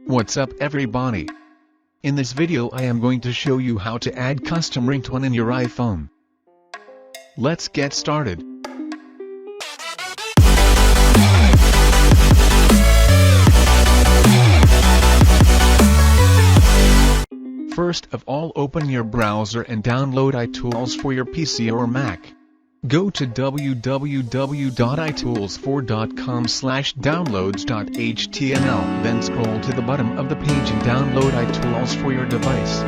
What's up everybody? In this video I am going to show you how to add custom ringtone in your iPhone. Let's get started. First of all, open your browser and download iTools for your PC or Mac. Go to www.itoolsfor.com/downloads.html, then scroll to the bottom of the page and download iTools for your device.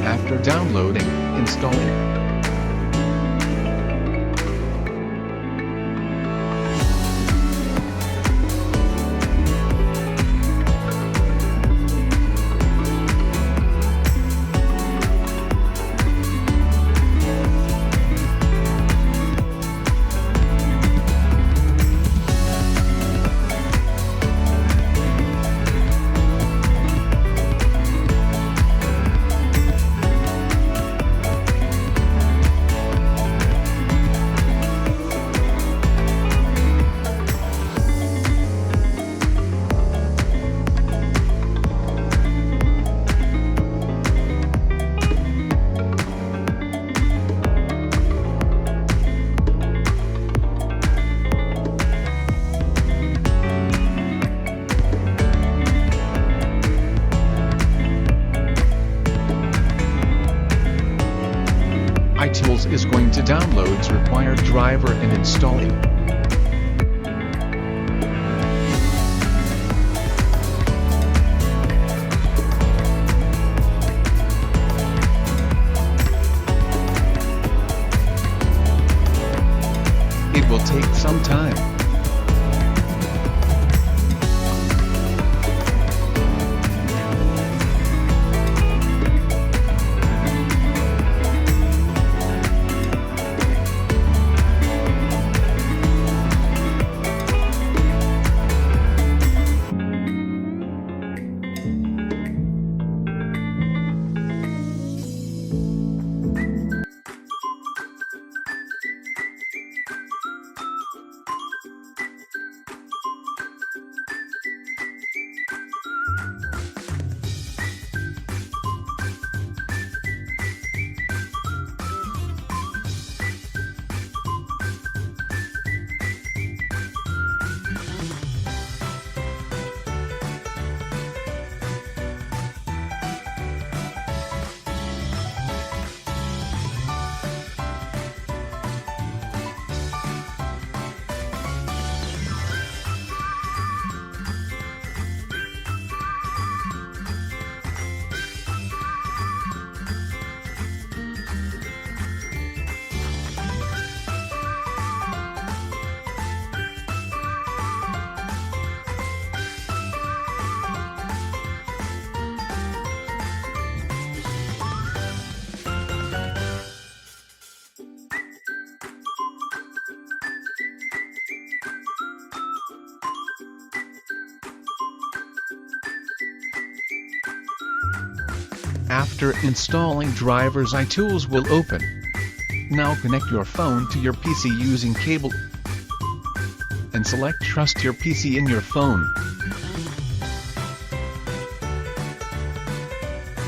After downloading, install it. iTools is going to download required driver and install it. It will take some time. After installing drivers, iTools will open. Now connect your phone to your PC using cable and select Trust your PC in your phone.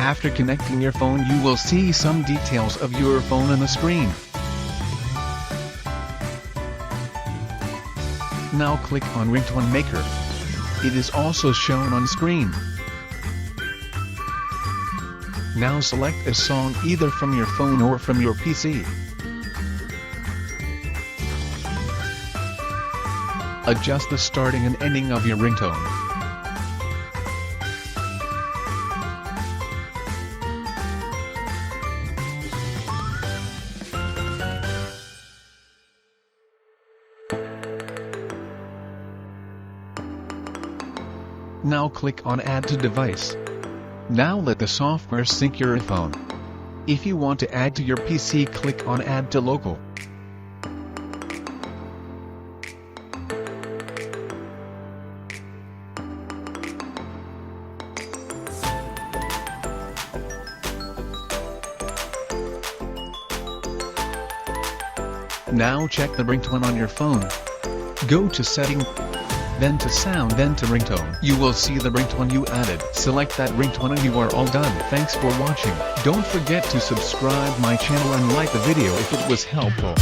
After connecting your phone, you will see some details of your phone on the screen. Now click on Ringtone Maker. It is also shown on screen. Now select a song either from your phone or from your PC. Adjust the starting and ending of your ringtone. Now click on Add to Device. Now let the software sync your iPhone. If you want to add to your PC, click on Add to Local. Now check the ringtone on your phone. Go to Setting, then to Sound, then to Ringtone. You will see the ringtone you added. Select that ringtone and you are all done. Thanks for watching. Don't forget to subscribe my channel and like the video if it was helpful.